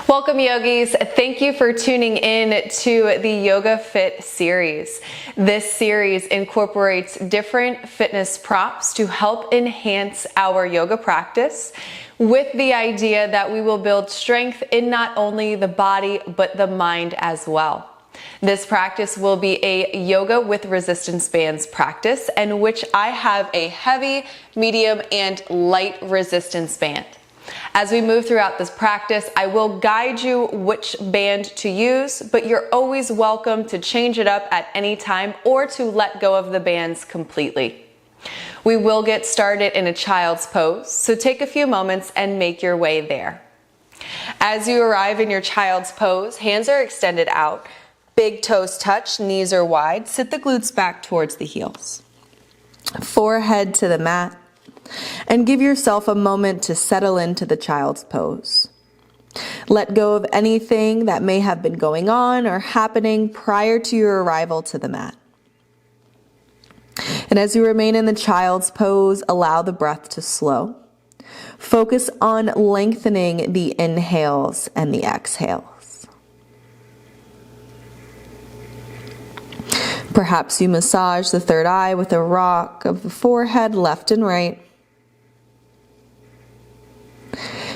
Welcome yogis. Thank you for tuning in to the Yoga Fit series. This series incorporates different fitness props to help enhance our yoga practice with the idea that we will build strength in not only the body but the mind as well. This practice will be a yoga with resistance bands practice in which I have a heavy, medium, and light resistance band. As we move throughout this practice, I will guide you which band to use, but you're always welcome to change it up at any time or to let go of the bands completely. We will get started in a child's pose, so take a few moments and make your way there. As you arrive in your child's pose, hands are extended out, big toes touch, knees are wide, sit the glutes back towards the heels. Forehead to the mat. And give yourself a moment to settle into the child's pose. Let go of anything that may have been going on or happening prior to your arrival to the mat. And as you remain in the child's pose, allow the breath to slow. Focus on lengthening the inhales and the exhales. Perhaps you massage the third eye with a rock of the forehead, left and right.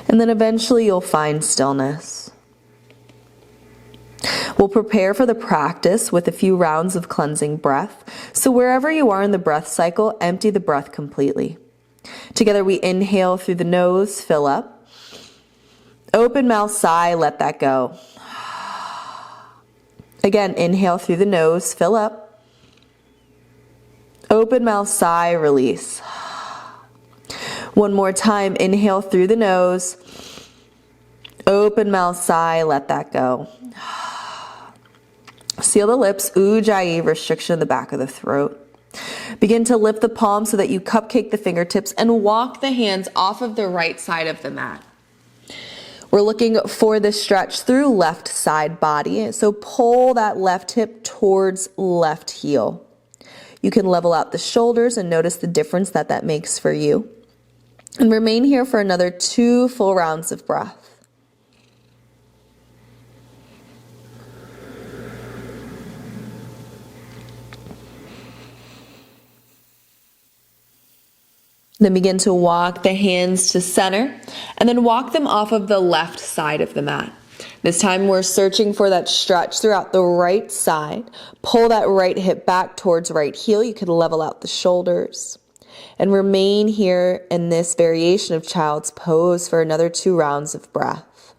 And then eventually you'll find stillness. We'll prepare for the practice with a few rounds of cleansing breath. So wherever you are in the breath cycle, empty the breath completely. Together we inhale through the nose, fill up. Open mouth, sigh, let that go. Again, inhale through the nose, fill up. Open mouth, sigh, release. One more time, inhale through the nose, open mouth, sigh, let that go. Seal the lips, ujjayi, restriction in the back of the throat. Begin to lift the palms so that you cupcake the fingertips and walk the hands off of the right side of the mat. We're looking for the stretch through left side body, so pull that left hip towards left heel. You can level out the shoulders and notice the difference that makes for you. And remain here for another 2 full rounds of breath. Then begin to walk the hands to center and then walk them off of the left side of the mat. This time we're searching for that stretch throughout the right side. Pull that right hip back towards right heel. You can level out the shoulders. And remain here in this variation of child's pose for another 2 rounds of breath.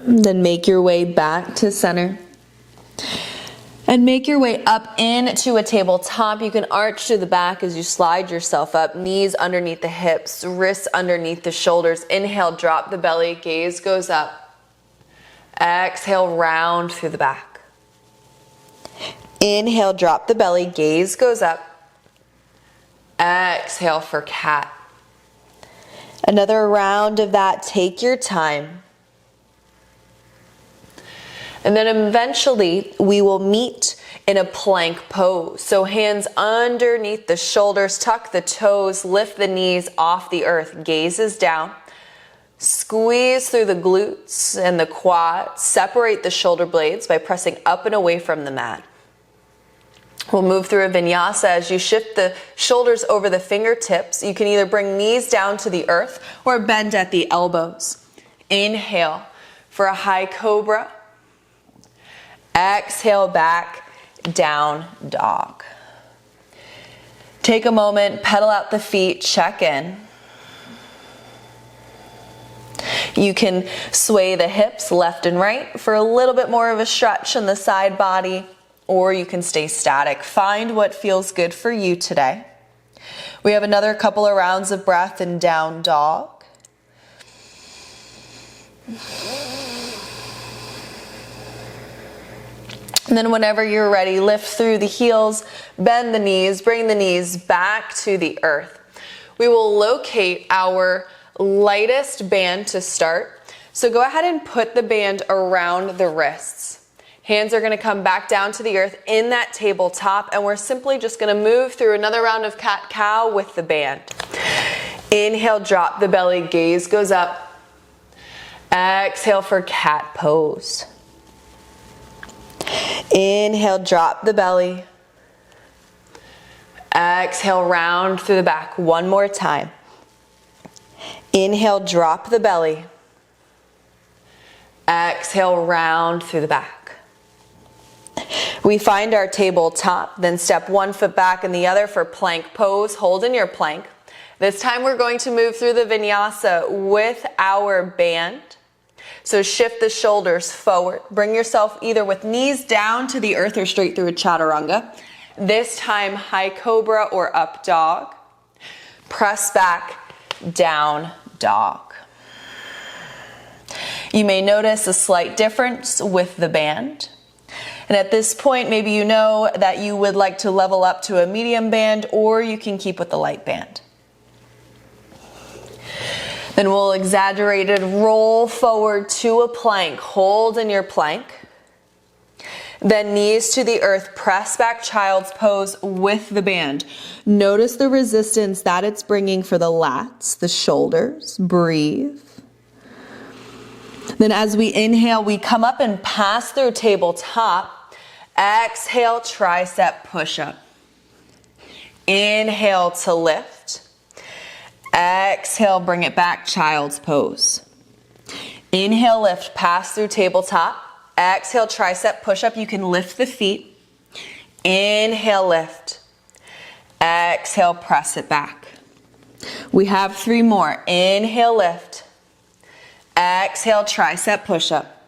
Then make your way back to center. And make your way up into a tabletop. You can arch to the back as you slide yourself up. Knees underneath the hips, wrists underneath the shoulders. Inhale, drop the belly, gaze goes up. Exhale, round through the back. Inhale, drop the belly, gaze goes up. Exhale for cat. Another round of that, take your time. And then eventually we will meet in a plank pose. So hands underneath the shoulders, tuck the toes, lift the knees off the earth, gazes down. Squeeze through the glutes and the quads. Separate the shoulder blades by pressing up and away from the mat. We'll move through a vinyasa as you shift the shoulders over the fingertips. You can either bring knees down to the earth or bend at the elbows. Inhale for a high cobra. Exhale back, down dog. Take a moment, pedal out the feet, check in. You can sway the hips left and right for a little bit more of a stretch in the side body, or you can stay static. Find what feels good for you today. We have another couple of rounds of breath in down dog. And then whenever you're ready, lift through the heels, bend the knees, bring the knees back to the earth. We will locate our lightest band to start. So go ahead and put the band around the wrists. Hands are going to come back down to the earth in that tabletop, and we're simply just going to move through another round of cat-cow with the band. Inhale, drop the belly, gaze goes up. Exhale for cat pose. Inhale, drop the belly. Exhale, round through the back. One more time. Inhale, drop the belly. Exhale, round through the back. We find our tabletop, then step one foot back and the other for plank pose. Hold in your plank. This time we're going to move through the vinyasa with our band. So shift the shoulders forward. Bring yourself either with knees down to the earth or straight through a chaturanga. This time high cobra or up dog. Press back, down dog. You may notice a slight difference with the band. And at this point, maybe you know that you would like to level up to a medium band, or you can keep with the light band. Then we'll exaggerated roll forward to a plank. Hold in your plank. Then knees to the earth, press back child's pose with the band. Notice the resistance that it's bringing for the lats, the shoulders. Breathe. Then as we inhale, we come up and pass through tabletop. Exhale, tricep push-up. Inhale to lift. Exhale, bring it back, child's pose. Inhale, lift, pass through tabletop. Exhale, tricep push-up. You can lift the feet. Inhale, lift. Exhale, press it back. We have 3 more. Inhale, lift. Exhale, tricep push-up.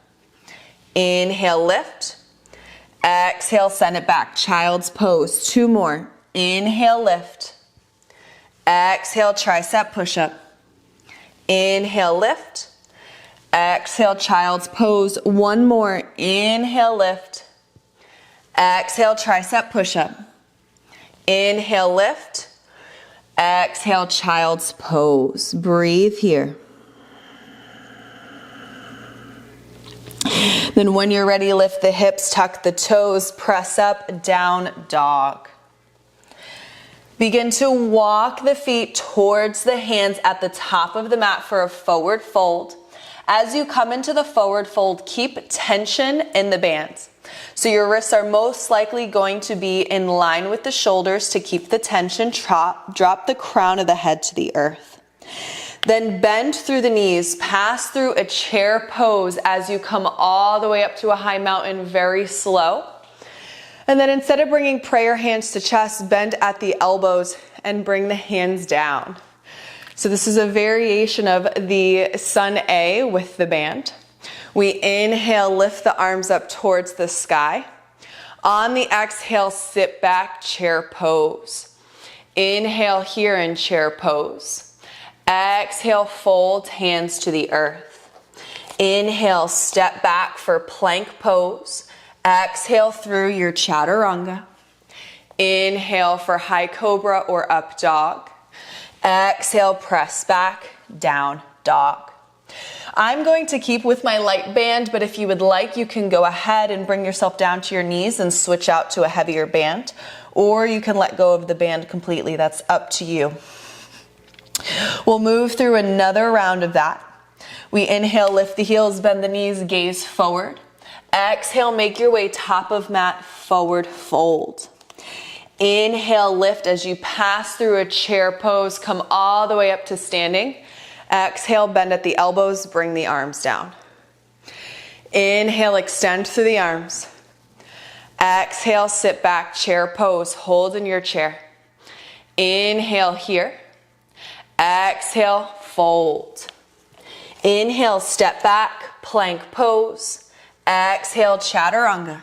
Inhale, lift. Exhale, send it back, child's pose. 2 more. Inhale, lift. Exhale, tricep push-up. Inhale, lift. Exhale, child's pose. 1 more. Inhale, lift. Exhale, tricep push-up. Inhale, lift. Exhale, child's pose. Breathe here. Then when you're ready, lift the hips, tuck the toes, press up, down dog. Begin to walk the feet towards the hands at the top of the mat for a forward fold. As you come into the forward fold, keep tension in the bands. So your wrists are most likely going to be in line with the shoulders to keep the tension. Drop the crown of the head to the earth. Then bend through the knees, pass through a chair pose as you come all the way up to a high mountain, very slow. And then instead of bringing prayer hands to chest, bend at the elbows and bring the hands down. So this is a variation of the Sun A with the band. We inhale, lift the arms up towards the sky. On the exhale, sit back, chair pose. Inhale here in chair pose. Exhale, fold hands to the earth. Inhale, step back for plank pose. Exhale through your chaturanga. Inhale for high cobra or up dog. Exhale, press back, down dog. I'm going to keep with my light band, but if you would like, you can go ahead and bring yourself down to your knees and switch out to a heavier band, or you can let go of the band completely. That's up to you. We'll move through another round of that. We inhale, lift the heels, bend the knees, gaze forward. Exhale, make your way top of mat, forward fold. Inhale, lift as you pass through a chair pose, come all the way up to standing. Exhale, bend at the elbows, bring the arms down. Inhale, extend through the arms. Exhale, sit back, chair pose, hold in your chair. Inhale here. Exhale, fold. Inhale, step back, plank pose. Exhale, chaturanga.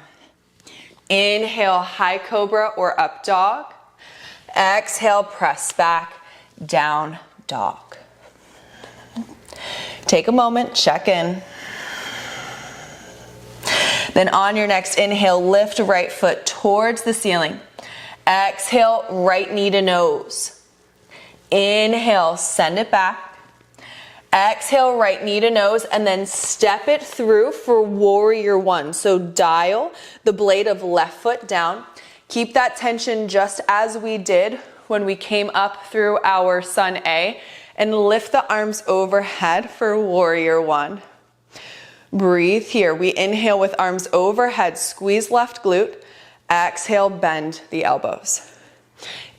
Inhale, high cobra or up dog. Exhale, press back, down dog. Take a moment, check in. Then on your next inhale, lift right foot towards the ceiling. Exhale, right knee to nose. Inhale, send it back. Exhale, right knee to nose, and then step it through for warrior one. So dial the blade of left foot down. Keep that tension just as we did when we came up through our sun A, and lift the arms overhead for warrior one. Breathe here. We inhale with arms overhead, squeeze left glute. Exhale, bend the elbows.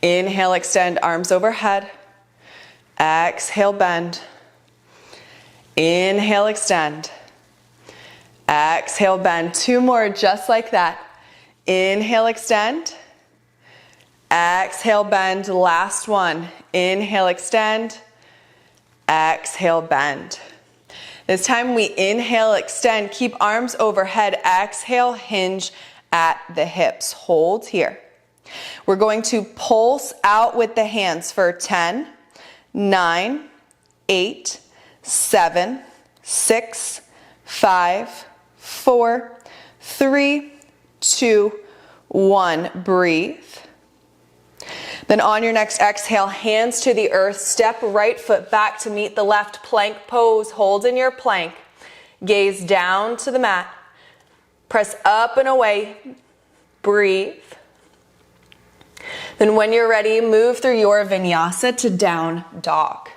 Inhale, extend arms overhead. Exhale, bend. Inhale, extend. Exhale, bend. Two more just like that. Inhale, extend. Exhale, bend. Last one. Inhale, extend. Exhale, bend. This time we inhale, extend. Keep arms overhead. Exhale, hinge at the hips. Hold here. We're going to pulse out with the hands for 10, 9, 8, 7, 6, 5, 4, 3, 2, 1. Breathe. Then on your next exhale, hands to the earth. Step right foot back to meet the left. Plank pose. Hold in your plank. Gaze down to the mat. Press up and away. Breathe. Then when you're ready, move through your vinyasa to down dog.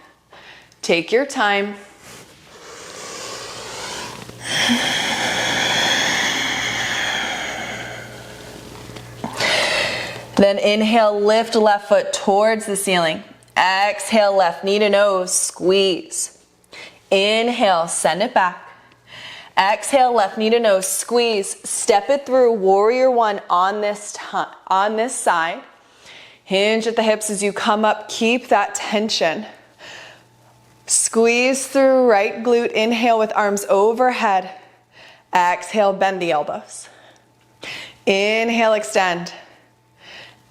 Take your time. Then inhale, lift left foot towards the ceiling. Exhale, left knee to nose, squeeze. Inhale, send it back. Exhale, left knee to nose, squeeze. Step it through, warrior one on this side. Hinge at the hips as you come up. Keep that tension. Squeeze through right glute. Inhale with arms overhead. Exhale, bend the elbows. Inhale, extend.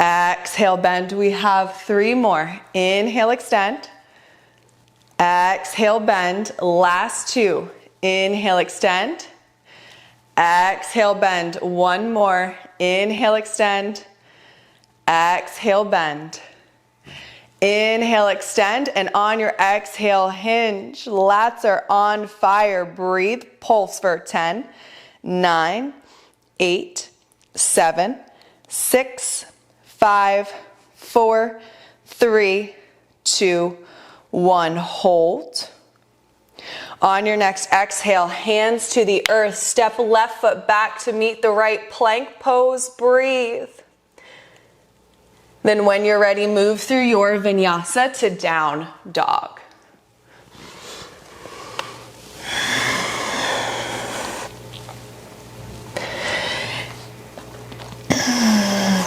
Exhale, bend. We have 3 more. Inhale, extend. Exhale, bend. Last 2. Inhale, extend. Exhale, bend. 1 more. Inhale, extend. Exhale, bend. Inhale, extend, and on your exhale, hinge. Lats are on fire. Breathe, pulse for 10, 9, 8, 7, 6, 5, 4, 3, 2, 1. Hold. On your next exhale, hands to the earth. Step left foot back to meet the right. Plank pose. Breathe. Then when you're ready, move through your vinyasa to down dog.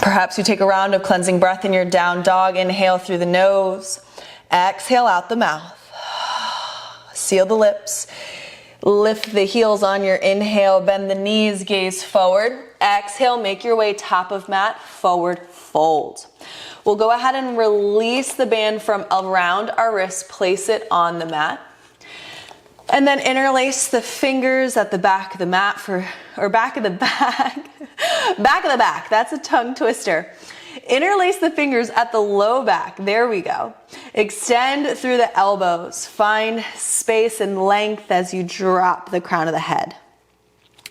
Perhaps you take a round of cleansing breath in your down dog. Inhale through the nose. Exhale out the mouth. Seal the lips. Lift the heels on your inhale. Bend the knees. Gaze forward. Exhale. Make your way top of mat. Forward fold. We'll go ahead and release the band from around our wrist. Place it on the mat. And then interlace the fingers at the back of the mat back of the back. That's a tongue twister. Interlace the fingers at the low back. There we go. Extend through the elbows. Find space and length as you drop the crown of the head.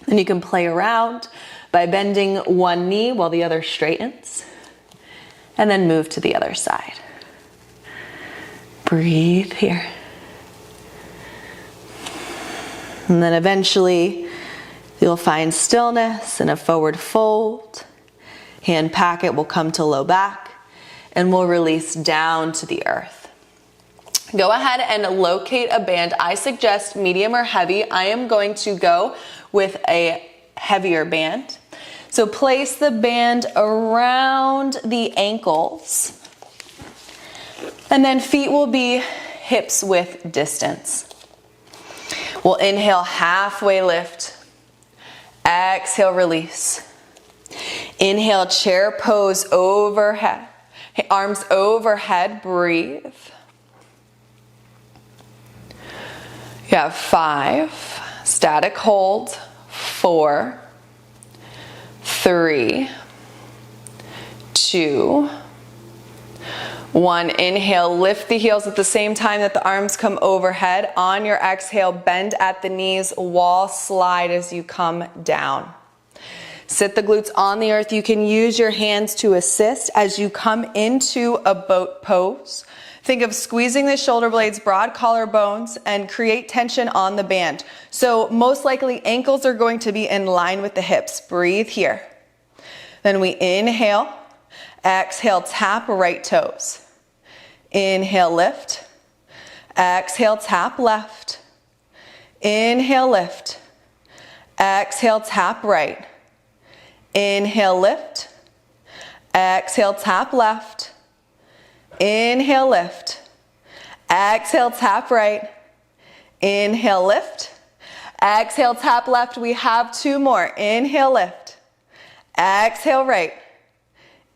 Then you can play around by bending one knee while the other straightens. And then move to the other side. Breathe here. And then eventually you'll find stillness and a forward fold. Hand packet will come to low back and we'll release down to the earth. Go ahead and locate a band. I suggest medium or heavy. I am going to go with a heavier band. So place the band around the ankles. And then feet will be hips width distance. We'll inhale, halfway lift. Exhale, release. Inhale, chair pose overhead. Arms overhead, breathe. You have 5, static hold, 4, 3, 2, 1, inhale, lift the heels at the same time that the arms come overhead. On your exhale, bend at the knees, wall slide as you come down. Sit the glutes on the earth. You can use your hands to assist as you come into a boat pose. Think of squeezing the shoulder blades, broad collarbones, and create tension on the band. So most likely ankles are going to be in line with the hips. Breathe here. Then we inhale, exhale, tap right toes. Inhale, lift. Exhale, tap left. Inhale, lift. Exhale, tap right. Inhale, lift. Exhale, tap left. Inhale, lift. Exhale, tap right. Inhale, lift. Exhale, tap left. We have 2 more. Inhale, lift. Exhale, right.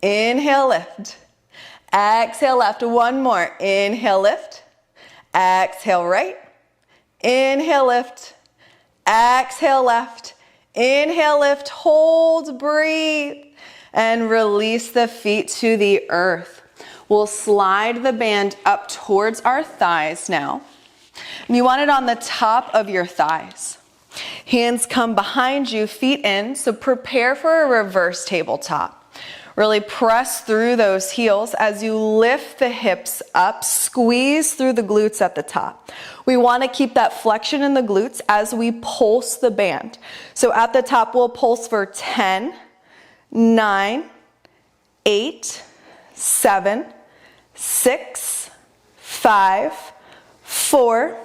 Inhale, lift. Exhale, left. 1 more. Inhale, lift. Exhale, right. Inhale, lift. Exhale, left. Inhale, lift. Hold, breathe, and release the feet to the earth. We'll slide the band up towards our thighs now. And you want it on the top of your thighs. Hands come behind you, feet in, so prepare for a reverse tabletop. Really press through those heels as you lift the hips up, squeeze through the glutes at the top. We want to keep that flexion in the glutes as we pulse the band. So at the top, we'll pulse for 10, 9, 8, 7, 6, 5, 4,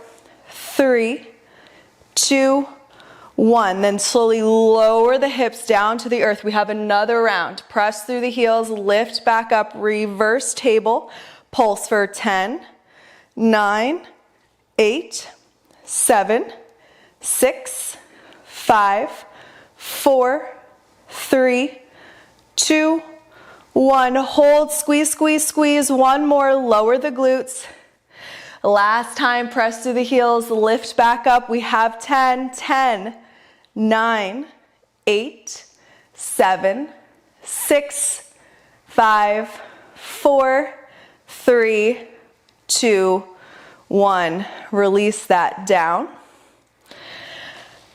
3, 2, 1. Then slowly lower the hips down to the earth. We have another round. Press through the heels, lift back up, reverse table. Pulse for 10, 9, 8, 7, 6, 5, 4, 3, 2, 1. Hold, squeeze, squeeze, squeeze. 1 more, lower the glutes. Last time, press through the heels, lift back up. We have 10, 10, 9, 8, 7, 6, 5, 4, 3, 2, 1. Release that down.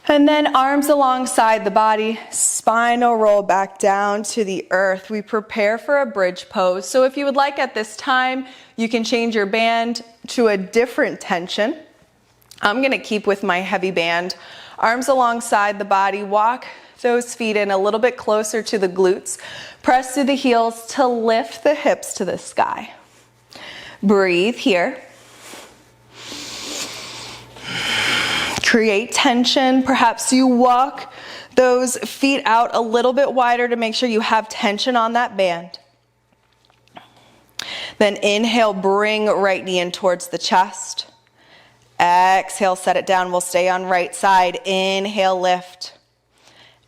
And then arms alongside the body, spinal roll back down to the earth. We prepare for a bridge pose. So if you would like at this time, you can change your band to a different tension. I'm going to keep with my heavy band. Arms alongside the body, walk those feet in a little bit closer to the glutes. Press through the heels to lift the hips to the sky. Breathe here. Create tension. Perhaps you walk those feet out a little bit wider to make sure you have tension on that band. Then inhale, bring right knee in towards the chest. Exhale, set it down. We'll stay on right side. Inhale, lift.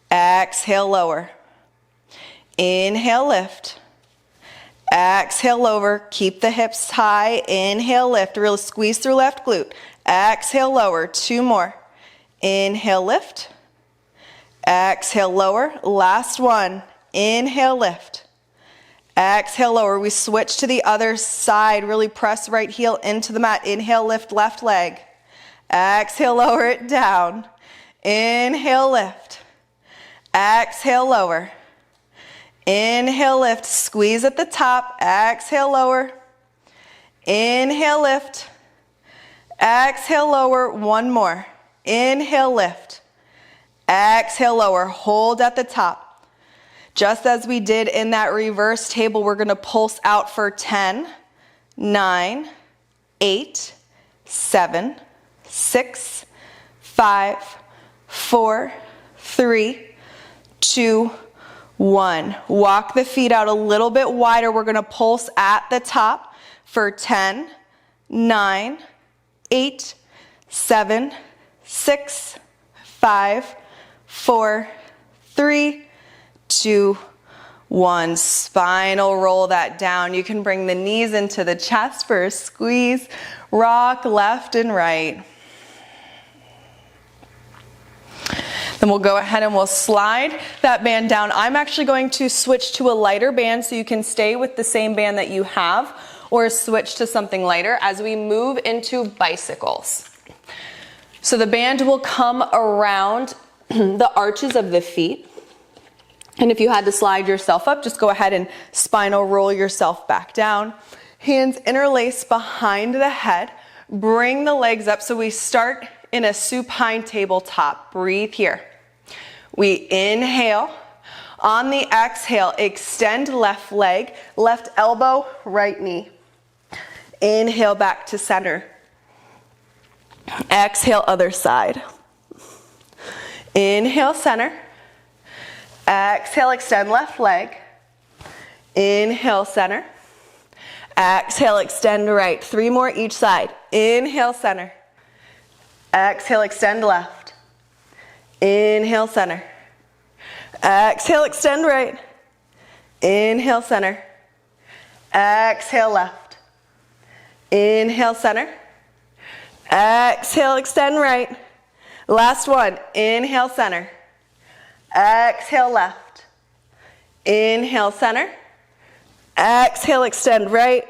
Exhale, lower. Inhale, lift. Exhale, lower. Keep the hips high. Inhale, lift. Really squeeze through left glute. Exhale, lower. 2 more. Inhale, lift. Exhale, lower. Last one. Inhale, lift. Exhale, lower. We switch to the other side. Really press right heel into the mat. Inhale, lift left leg. Exhale, lower it down. Inhale, lift. Exhale, lower. Inhale, lift. Squeeze at the top. Exhale, lower. Inhale, lift. Exhale, lower. 1 more. Inhale, lift. Exhale, lower. Hold at the top. Just as we did in that reverse table, we're going to pulse out for 10, 9, 8, 7, 6, 5, 4, 3, 2, 1. Walk the feet out a little bit wider. We're going to pulse at the top for 10, 9, 8, 7, 6, 5, 4, 3, 2, 1. Spinal roll that down. You can bring the knees into the chest for a squeeze. Rock left and right. Then we'll go ahead and we'll slide that band down. I'm actually going to switch to a lighter band so you can stay with the same band that you have, or switch to something lighter as we move into bicycles. So the band will come around the arches of the feet. And if you had to slide yourself up, just go ahead and spinal roll yourself back down. Hands interlace behind the head. Bring the legs up. So we start in a supine tabletop. Breathe here. We inhale. On the exhale, extend left leg, left elbow, right knee. Inhale back to center. Exhale, other side. Inhale, center. Exhale, extend left leg. Inhale, center. Exhale, extend right. 3 more each side. Inhale, center. Exhale, extend left. Inhale, center. Exhale, extend right. Inhale, center. Exhale, left. Inhale, center. Exhale, extend right. Last one. Inhale, center. Exhale, left. Inhale, center. Exhale, extend right.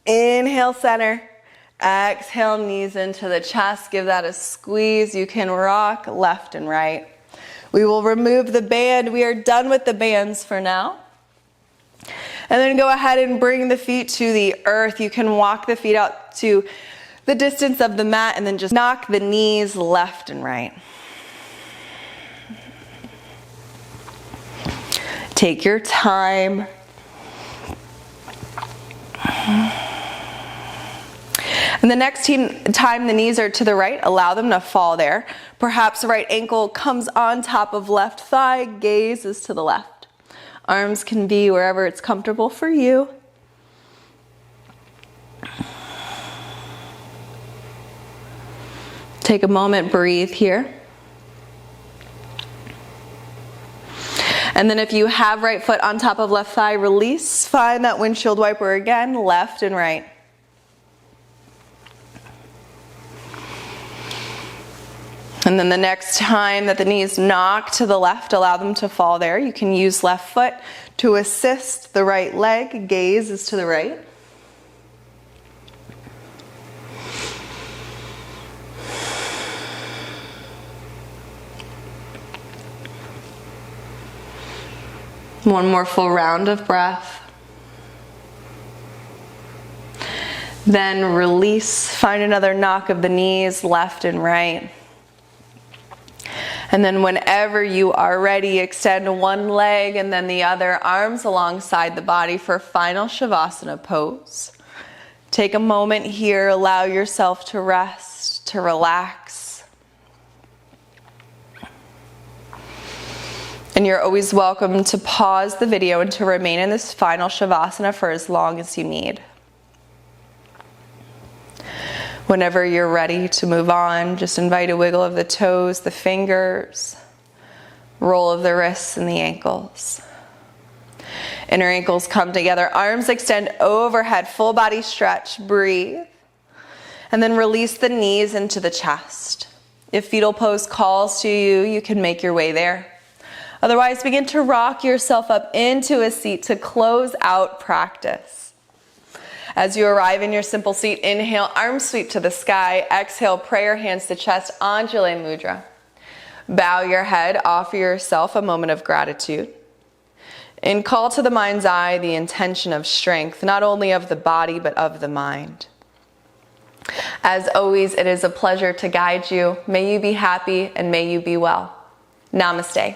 Inhale, center. Exhale, knees into the chest. Give that a squeeze. You can rock left and right. We will remove the band. We are done with the bands for now. And then go ahead and bring the feet to the earth. You can walk the feet out to the distance of the mat and then just knock the knees left and right. Take your time. And the next time the knees are to the right, allow them to fall there. Perhaps the right ankle comes on top of left thigh, gaze is to the left. Arms can be wherever it's comfortable for you. Take a moment, breathe here. And then if you have right foot on top of left thigh, release. Find that windshield wiper again, left and right. And then the next time that the knees knock to the left, allow them to fall there. You can use left foot to assist the right leg. Gaze is to the right. One more full round of breath. Then release. Find another knock of the knees, left and right. And then whenever you are ready, extend one leg and then the other, arms alongside the body for final shavasana pose. Take a moment here, allow yourself to rest, to relax. And you're always welcome to pause the video and to remain in this final shavasana for as long as you need. Whenever you're ready to move on, just invite a wiggle of the toes, the fingers, roll of the wrists and the ankles. Inner ankles come together, arms extend overhead, full body stretch, breathe. And then release the knees into the chest. If fetal pose calls to you, you can make your way there. Otherwise, begin to rock yourself up into a seat to close out practice. As you arrive in your simple seat, inhale, arms sweep to the sky. Exhale, prayer hands to chest, Anjali Mudra. Bow your head, offer yourself a moment of gratitude. And call to the mind's eye the intention of strength, not only of the body, but of the mind. As always, it is a pleasure to guide you. May you be happy and may you be well. Namaste.